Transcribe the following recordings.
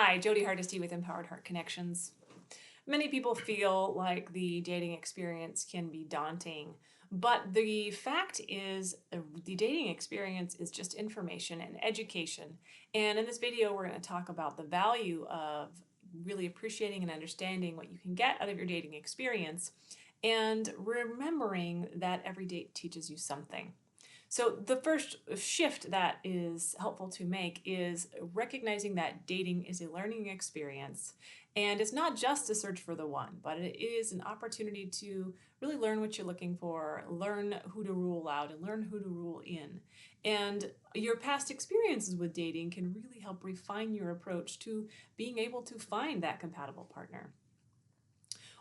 Hi, Jodi Hardesty with Empowered Heart Connections. Many people feel like the dating experience can be daunting, but the fact is the dating experience is just information and education. And in this video, we're going to talk about the value of really appreciating and understanding what you can get out of your dating experience and remembering that every date teaches you something. So the first shift that is helpful to make is recognizing that dating is a learning experience, and it's not just a search for the one, but it is an opportunity to really learn what you're looking for, learn who to rule out, and learn who to rule in. And your past experiences with dating can really help refine your approach to being able to find that compatible partner.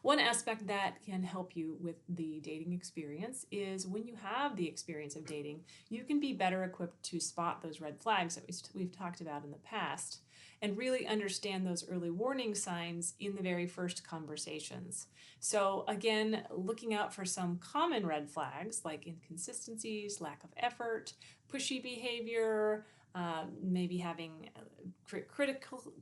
One aspect that can help you with the dating experience is when you have the experience of dating, you can be better equipped to spot those red flags that we've talked about in the past and really understand those early warning signs in the very first conversations. So again, looking out for some common red flags like inconsistencies, lack of effort, pushy behavior, maybe having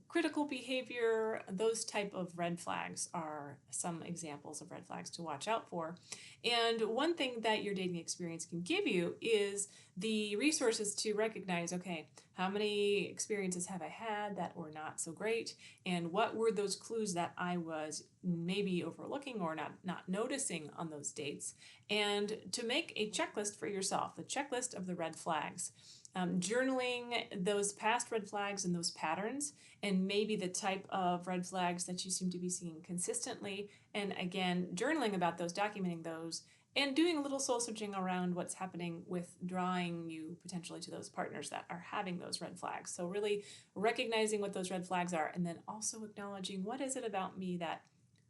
critical behavior. Those type of red flags are some examples of red flags to watch out for. And one thing that your dating experience can give you is the resources to recognize, okay, how many experiences have I had that were not so great, and what were those clues that I was maybe overlooking or not noticing on those dates, and to make a checklist for yourself, the checklist of the red flags. Journaling those past red flags and those patterns, and maybe the type of red flags that you seem to be seeing consistently, and again, journaling about those, documenting those, and doing a little soul searching around what's happening with drawing you potentially to those partners that are having those red flags. So really recognizing what those red flags are, and then also acknowledging what is it about me that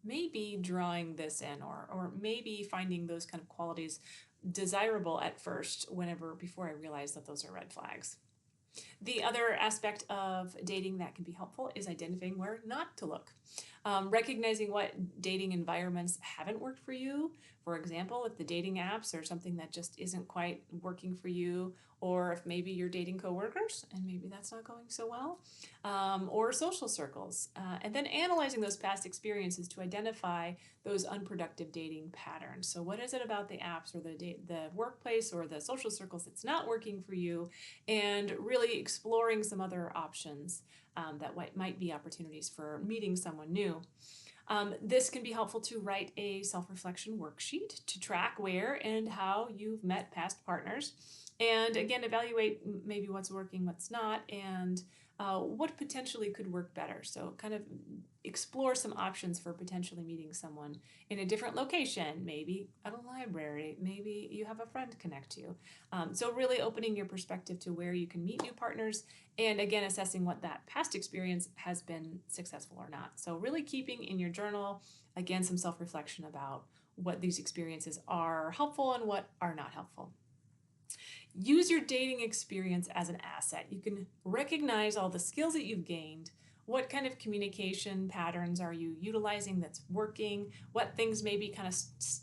may be drawing this in, or maybe finding those kind of qualities desirable at first before I realize that those are red flags. The other aspect of dating that can be helpful is identifying where not to look. Recognizing what dating environments haven't worked for you. For example, if the dating apps are something that just isn't quite working for you, or if maybe you're dating coworkers and maybe that's not going so well, or social circles. And then analyzing those past experiences to identify those unproductive dating patterns. So what is it about the apps or the workplace or the social circles that's not working for you, and really exploring some other options that might be opportunities for meeting someone new. This can be helpful to write a self-reflection worksheet to track where and how you've met past partners. And again, evaluate maybe what's working, what's not, and what potentially could work better. So kind of explore some options for potentially meeting someone in a different location, maybe at a library, maybe you have a friend connect you. So really opening your perspective to where you can meet new partners, and again, assessing what that past experience has been successful or not. So really keeping in your journal, again, some self-reflection about what these experiences are helpful and what are not helpful. Use your dating experience as an asset. You can recognize all the skills that you've gained. What kind of communication patterns are you utilizing that's working? What things maybe kind of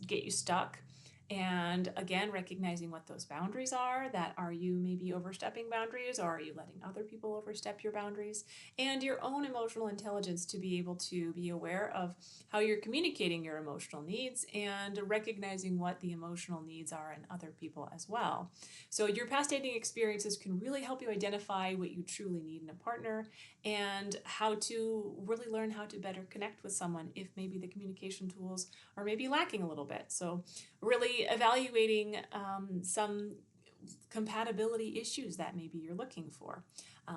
get you stuck? And again, recognizing what those boundaries are. That are you maybe overstepping boundaries, or are you letting other people overstep your boundaries? And your own emotional intelligence to be able to be aware of how you're communicating your emotional needs and recognizing what the emotional needs are in other people as well. So your past dating experiences can really help you identify what you truly need in a partner, and how to really learn how to better connect with someone if maybe the communication tools are maybe lacking a little bit. So really evaluating some compatibility issues that maybe you're looking for.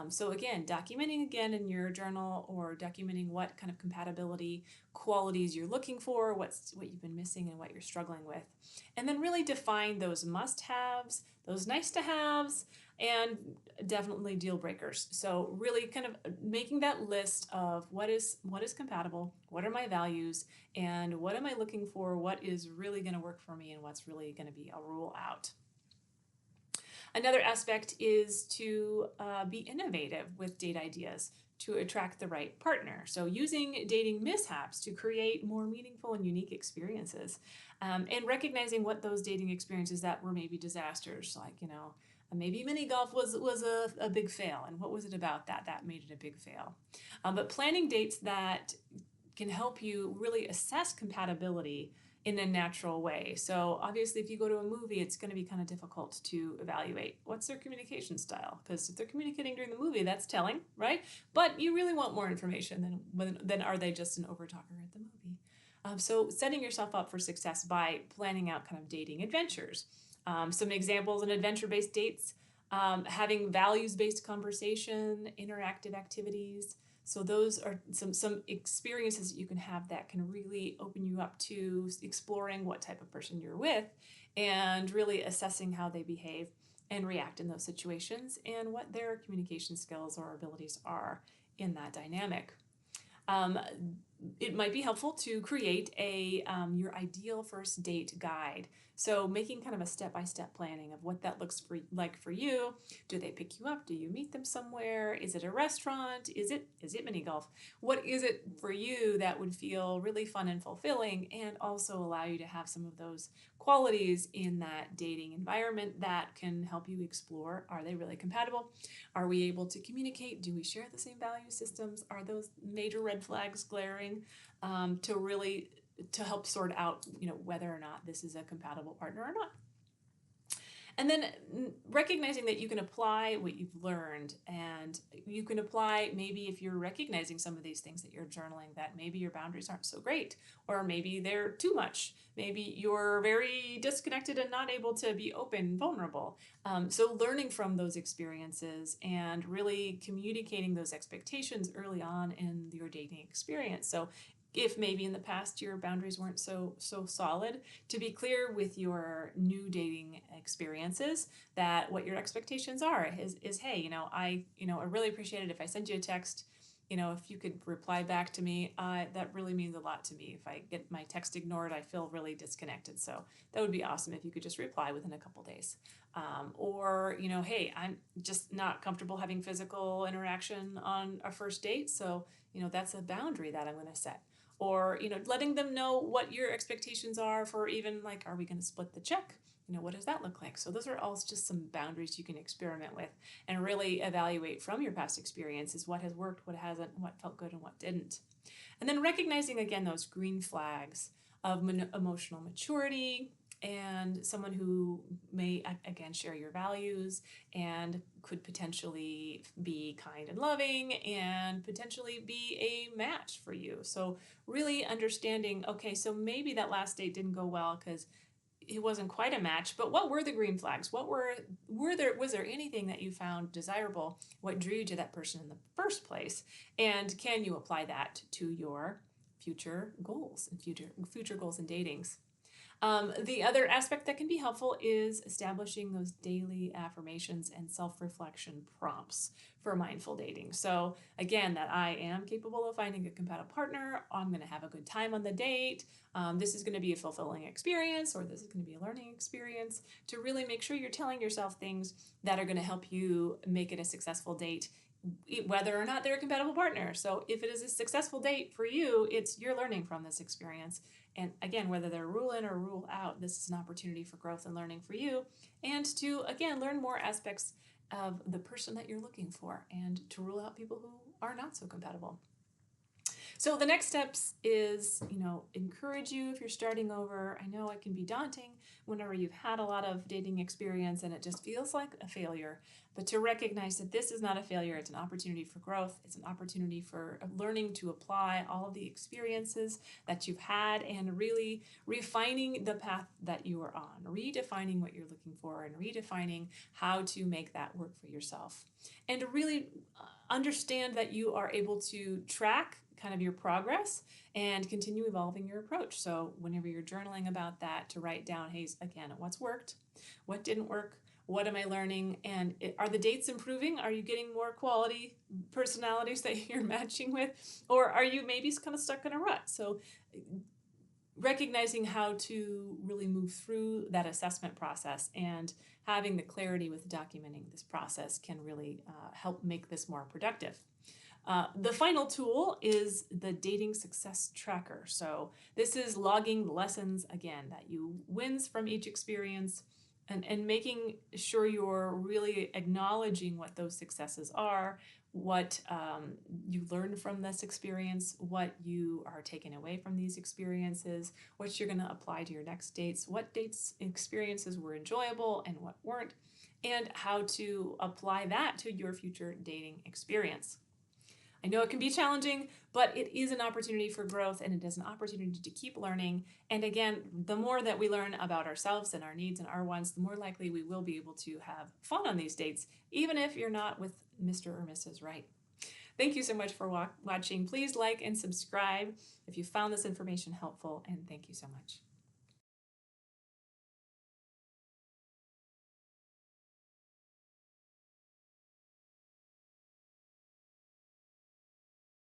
So again, documenting again in your journal, or documenting what kind of compatibility qualities you're looking for, what you've been missing and what you're struggling with. And then really define those must-haves, those nice-to-haves, and definitely deal breakers. So really kind of making that list of what is compatible, what are my values, and what am I looking for, what is really going to work for me, and what's really going to be a rule out. Another aspect is to be innovative with date ideas to attract the right partner. So using dating mishaps to create more meaningful and unique experiences, and recognizing what those dating experiences that were maybe disasters, like, Maybe mini golf was a big fail, and what was it about that made it a big fail? But planning dates that can help you really assess compatibility in a natural way. So obviously if you go to a movie, it's going to be kind of difficult to evaluate what's their communication style, because if they're communicating during the movie, that's telling, right? But you really want more information than are they just an overtalker at the movie. So setting yourself up for success by planning out kind of dating adventures. Some examples in adventure-based dates, having values-based conversation, interactive activities. So those are some experiences that you can have that can really open you up to exploring what type of person you're with and really assessing how they behave and react in those situations and what their communication skills or abilities are in that dynamic. It might be helpful to create your ideal first date guide. So making kind of a step-by-step planning of what that looks like for you. Do they pick you up? Do you meet them somewhere? Is it a restaurant? Is it mini golf? What is it for you that would feel really fun and fulfilling and also allow you to have some of those qualities in that dating environment that can help you explore, are they really compatible? Are we able to communicate? Do we share the same value systems? Are those major red flags glaring to help sort out, whether or not this is a compatible partner or not? And then recognizing that you can apply what you've learned, and you can apply, maybe if you're recognizing some of these things that you're journaling, that maybe your boundaries aren't so great, or maybe they're too much. Maybe you're very disconnected and not able to be open and vulnerable. So learning from those experiences and really communicating those expectations early on in your dating experience. So if maybe in the past your boundaries weren't so solid, to be clear with your new dating experiences that what your expectations are is hey, I really appreciate it if I send you a text, if you could reply back to me, that really means a lot to me. If I get my text ignored, I feel really disconnected. So that would be awesome if you could just reply within a couple days. Or, hey, I'm just not comfortable having physical interaction on a first date. So, that's a boundary that I'm going to set. Or, letting them know what your expectations are for, even like, are we going to split the check? What does that look like? So those are all just some boundaries you can experiment with and really evaluate from your past experiences what has worked, what hasn't, what felt good, and what didn't. And then recognizing, again, those green flags of emotional maturity and someone who may, again, share your values and could potentially be kind and loving and potentially be a match for you. So really understanding, okay, so maybe that last date didn't go well because it wasn't quite a match, but what were the green flags? Was there anything that you found desirable? What drew you to that person in the first place? And can you apply that to your future goals and future goals and datings? The other aspect that can be helpful is establishing those daily affirmations and self-reflection prompts for mindful dating. So again, that I am capable of finding a compatible partner, I'm going to have a good time on the date, this is going to be a fulfilling experience, or this is going to be a learning experience, to really make sure you're telling yourself things that are going to help you make it a successful date, whether or not they're a compatible partner. So if it is a successful date for you, you're learning from this experience. And again, whether they're rule in or rule out, this is an opportunity for growth and learning for you, and to, again, learn more aspects of the person that you're looking for and to rule out people who are not so compatible. So the next steps is, encourage you if you're starting over. I know it can be daunting whenever you've had a lot of dating experience and it just feels like a failure, but to recognize that this is not a failure, it's an opportunity for growth, it's an opportunity for learning to apply all of the experiences that you've had and really refining the path that you are on, redefining what you're looking for and redefining how to make that work for yourself. And to really understand that you are able to track kind of your progress and continue evolving your approach. So whenever you're journaling about that, to write down, hey, again, what's worked, what didn't work, what am I learning, and are the dates improving? Are you getting more quality personalities that you're matching with, kind of stuck in a rut? So recognizing how to really move through that assessment process and having the clarity with documenting this process can really help make this more productive. The final tool is the Dating Success Tracker. So this is logging the lessons, again, that you wins from each experience, and making sure you're really acknowledging what those successes are, what you learned from this experience, what you are taking away from these experiences, what you're going to apply to your next dates, what dates experiences were enjoyable and what weren't, and how to apply that to your future dating experience. I know it can be challenging, but it is an opportunity for growth, and it is an opportunity to keep learning. And again, the more that we learn about ourselves and our needs and our wants, the more likely we will be able to have fun on these dates, even if you're not with Mr. or Mrs. Right. Thank you so much for watching. Please like and subscribe if you found this information helpful, and thank you so much.